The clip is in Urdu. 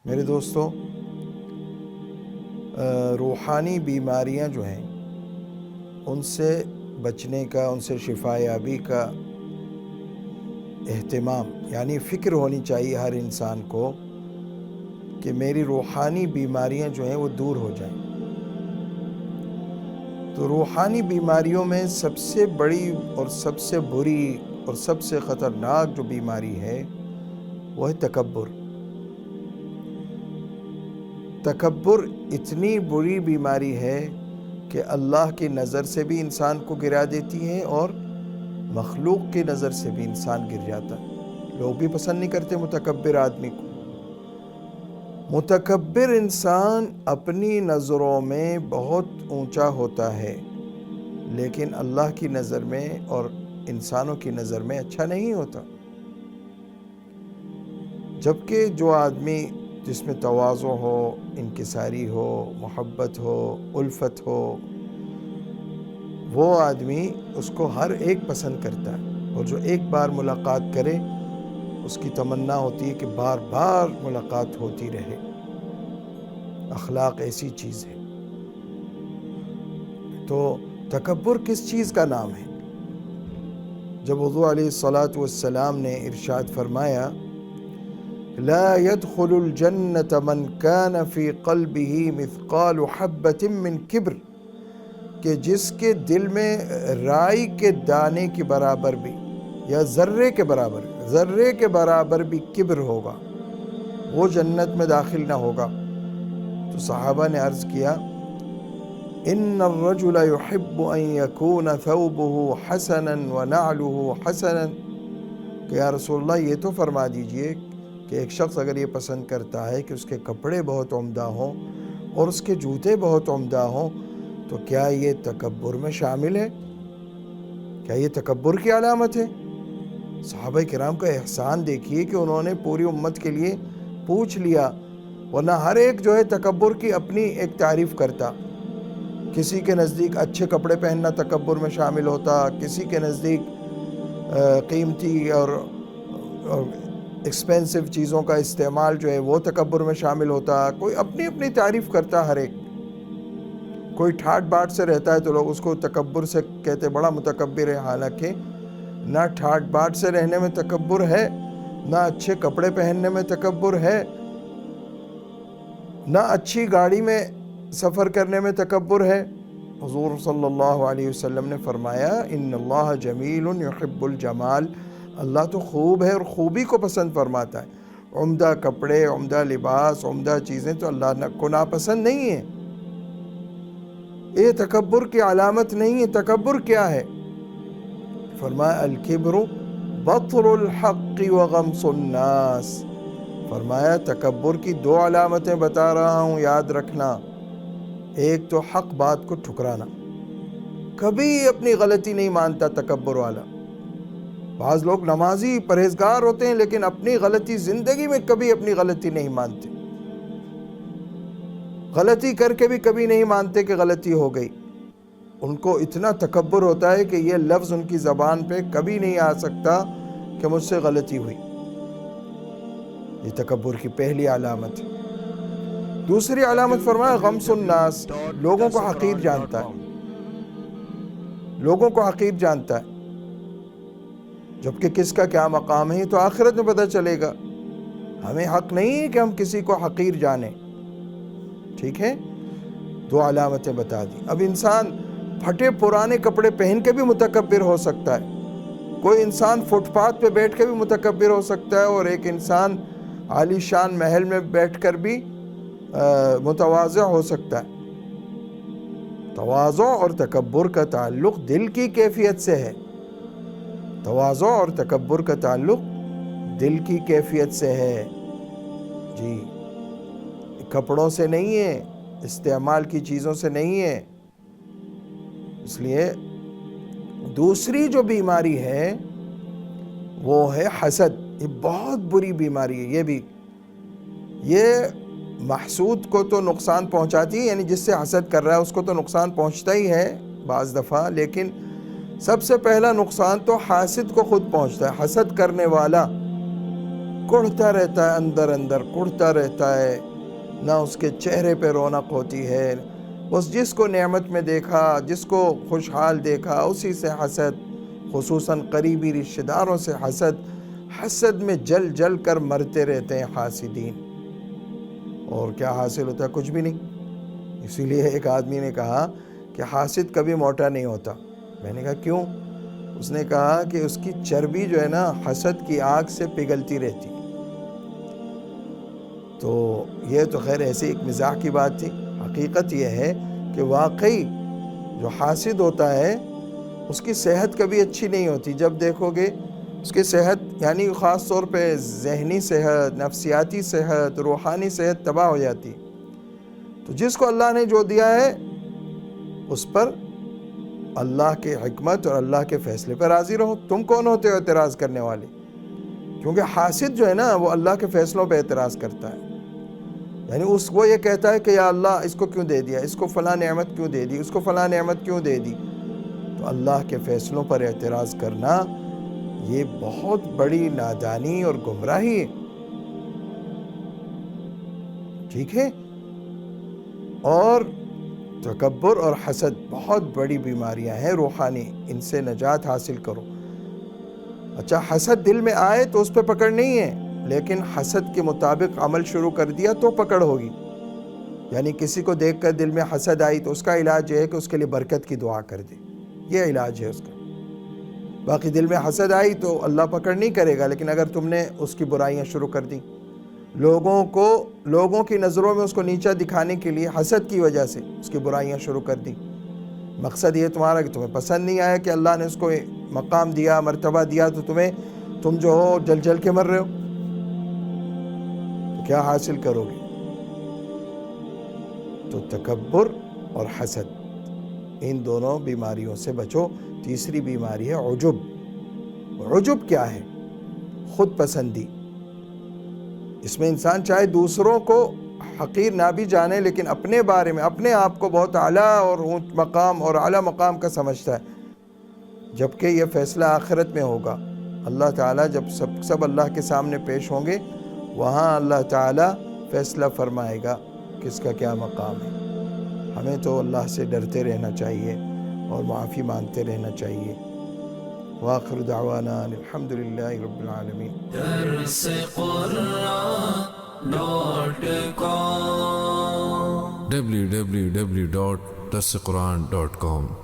میرے دوستو، روحانی بیماریاں جو ہیں ان سے بچنے کا، ان سے شفا یابی کا اہتمام، یعنی فکر ہونی چاہیے ہر انسان کو کہ میری روحانی بیماریاں جو ہیں وہ دور ہو جائیں۔ تو روحانی بیماریوں میں سب سے بڑی اور سب سے بری اور سب سے خطرناک جو بیماری ہے وہ ہے تکبر۔ تکبر اتنی بری بیماری ہے کہ اللہ کی نظر سے بھی انسان کو گرا دیتی ہے اور مخلوق کی نظر سے بھی انسان گر جاتا ہے۔ لوگ بھی پسند نہیں کرتے متکبر آدمی کو۔ متکبر انسان اپنی نظروں میں بہت اونچا ہوتا ہے، لیکن اللہ کی نظر میں اور انسانوں کی نظر میں اچھا نہیں ہوتا۔ جبکہ جو آدمی جس میں تواضع ہو، انکساری ہو، محبت ہو، الفت ہو، وہ آدمی اس کو ہر ایک پسند کرتا ہے، اور جو ایک بار ملاقات کرے اس کی تمنا ہوتی ہے کہ بار بار ملاقات ہوتی رہے۔ اخلاق ایسی چیز ہے۔ تو تکبر کس چیز کا نام ہے؟ جب حضور علیہ الصلاۃ والسلام نے ارشاد فرمایا لا يدخل الجنة من كان في قلبه مثقال حبة من کبر، کہ جس کے دل میں رائی کے دانے کے برابر بھی یا ذرے کے برابر بھی کبر ہوگا، وہ جنت میں داخل نہ ہوگا۔ تو صحابہ نے عرض کیا ان الرجل يحب ان يكون ثوبه حسنا ونعله حسنا، کہ یا رسول اللہ یہ تو فرما دیجئے کہ ایک شخص اگر یہ پسند کرتا ہے کہ اس کے کپڑے بہت عمدہ ہوں اور اس کے جوتے بہت عمدہ ہوں، تو کیا یہ تکبر میں شامل ہے؟ کیا یہ تکبر کی علامت ہے؟ صحابہ کرام کا احسان دیکھیے کہ انہوں نے پوری امت کے لیے پوچھ لیا، ورنہ ہر ایک جو ہے تکبر کی اپنی ایک تعریف کرتا۔ کسی کے نزدیک اچھے کپڑے پہننا تکبر میں شامل ہوتا، کسی کے نزدیک قیمتی اور ایکسپینسو چیزوں کا استعمال جو ہے وہ تکبر میں شامل ہوتا۔ کوئی اپنی اپنی تعریف کرتا ہر ایک۔ کوئی ٹھاٹ باٹ سے رہتا ہے تو لوگ اس کو تکبر سے کہتے بڑا متکبر ہے، حالانکہ نہ ٹھاٹ باٹ سے رہنے میں تکبر ہے، نہ اچھے کپڑے پہننے میں تکبر ہے، نہ اچھی گاڑی میں سفر کرنے میں تکبر ہے۔ حضور صلی اللہ علیہ وسلم نے فرمایا ان اللہ جمیل یحب الجمال، اللہ تو خوب ہے اور خوبی کو پسند فرماتا ہے۔ عمدہ کپڑے، عمدہ لباس، عمدہ چیزیں تو اللہ کو ناپسند نہیں ہیں۔ یہ تکبر کی علامت نہیں ہے۔ تکبر کیا ہے؟ فرمایا الکبر بطر الحق وغمص الناس، فرمایا تکبر کی دو علامتیں بتا رہا ہوں، یاد رکھنا۔ ایک تو حق بات کو ٹھکرانا، کبھی اپنی غلطی نہیں مانتا تکبر والا۔ بعض لوگ نمازی پرہیزگار ہوتے ہیں لیکن اپنی غلطی زندگی میں کبھی اپنی غلطی نہیں مانتے، غلطی کر کے بھی کبھی نہیں مانتے کہ غلطی ہو گئی۔ ان کو اتنا تکبر ہوتا ہے کہ یہ لفظ ان کی زبان پہ کبھی نہیں آ سکتا کہ مجھ سے غلطی ہوئی۔ یہ تکبر کی پہلی علامت ہے۔ دوسری علامت فرمایا غمص الناس، لوگوں کو حقیر جانتا ہے، لوگوں کو حقیر جانتا ہے، جبکہ کس کا کیا مقام ہے یہ تو آخرت میں پتہ چلے گا۔ ہمیں حق نہیں ہے کہ ہم کسی کو حقیر جانیں، ٹھیک ہے؟ دو علامتیں بتا دی۔ اب انسان پھٹے پرانے کپڑے پہن کے بھی متکبر ہو سکتا ہے، کوئی انسان فٹ پاتھ پہ بیٹھ کے بھی متکبر ہو سکتا ہے، اور ایک انسان عالی شان محل میں بیٹھ کر بھی متواضع ہو سکتا ہے۔ تواضع اور تکبر کا تعلق دل کی کیفیت سے ہے۔ تواضع اور تکبر کا تعلق دل کی کیفیت سے ہے، جی، کپڑوں سے نہیں ہے، استعمال کی چیزوں سے نہیں ہے۔ اس لیے دوسری جو بیماری ہے وہ ہے حسد۔ یہ بہت بری بیماری ہے۔ یہ بھی محسود کو تو نقصان پہنچاتی ہے، یعنی جس سے حسد کر رہا ہے اس کو تو نقصان پہنچتا ہی ہے بعض دفعہ، لیکن سب سے پہلا نقصان تو حاسد کو خود پہنچتا ہے۔ حسد کرنے والا کڑھتا رہتا ہے، اندر اندر کڑھتا رہتا ہے، نہ اس کے چہرے پہ رونق ہوتی ہے، بس جس کو نعمت میں دیکھا، جس کو خوشحال دیکھا اسی سے حسد، خصوصاً قریبی رشتہ داروں سے حسد میں جل جل کر مرتے رہتے ہیں حاسدین، اور کیا حاصل ہوتا ہے؟ کچھ بھی نہیں۔ اسی لیے ایک آدمی نے کہا کہ حاسد کبھی موٹا نہیں ہوتا۔ میں نے کہا کیوں؟ اس نے کہا کہ اس کی چربی جو ہے نا حسد کی آگ سے پگھلتی رہتی۔ تو یہ تو خیر ایسی ایک مزاح کی بات تھی، حقیقت یہ ہے کہ واقعی جو حاسد ہوتا ہے اس کی صحت کبھی اچھی نہیں ہوتی۔ جب دیکھو گے اس کی صحت، یعنی خاص طور پہ ذہنی صحت، نفسیاتی صحت، روحانی صحت تباہ ہو جاتی۔ تو جس کو اللہ نے جو دیا ہے اس پر اللہ کے حکمت اور اللہ کے فیصلے پر راضی رہو۔ تم کون ہوتے ہو اعتراض کرنے والے؟ کیونکہ حاسد جو ہے نا وہ اللہ کے فیصلوں پہ اعتراض کرتا ہے، یعنی وہ یہ کہتا ہے کہ یا اللہ اس کو کیوں دے دیا، اس کو فلاں نعمت کیوں دے دی، اس کو فلاں نعمت کیوں دے دی۔ تو اللہ کے فیصلوں پر اعتراض کرنا یہ بہت بڑی نادانی اور گمراہی ہے، ٹھیک ہے؟ اور تکبر اور حسد بہت بڑی بیماریاں ہیں روحانی، ان سے نجات حاصل کرو۔ اچھا، حسد دل میں آئے تو اس پہ پکڑ نہیں ہے، لیکن حسد کے مطابق عمل شروع کر دیا تو پکڑ ہوگی۔ یعنی کسی کو دیکھ کر دل میں حسد آئی تو اس کا علاج یہ ہے کہ اس کے لیے برکت کی دعا کر دے، یہ علاج ہے اس کا۔ باقی دل میں حسد آئی تو اللہ پکڑ نہیں کرے گا، لیکن اگر تم نے اس کی برائیاں شروع کر دی، لوگوں کی نظروں میں اس کو نیچا دکھانے کے لیے حسد کی وجہ سے اس کی برائیاں شروع کر دی، مقصد یہ تمہارا کہ تمہیں پسند نہیں آیا کہ اللہ نے اس کو مقام دیا، مرتبہ دیا، تو تم جو ہو جل جل کے مر رہے ہو، تو کیا حاصل کرو گے؟ تو تکبر اور حسد، ان دونوں بیماریوں سے بچو۔ تیسری بیماری ہے عجب۔ عجب کیا ہے؟ خود پسندی۔ اس میں انسان چاہے دوسروں کو حقیر نہ بھی جانے، لیکن اپنے بارے میں اپنے آپ کو بہت اعلیٰ اور اونچ مقام اور اعلیٰ مقام کا سمجھتا ہے، جبکہ یہ فیصلہ آخرت میں ہوگا۔ اللہ تعالیٰ جب سب اللہ کے سامنے پیش ہوں گے، وہاں اللہ تعالیٰ فیصلہ فرمائے گا کس کا کیا مقام ہے۔ ہمیں تو اللہ سے ڈرتے رہنا چاہیے اور معافی مانگتے رہنا چاہیے۔ وآخر دعوانا الحمدللہ رب العالمین۔ www.darsequran.com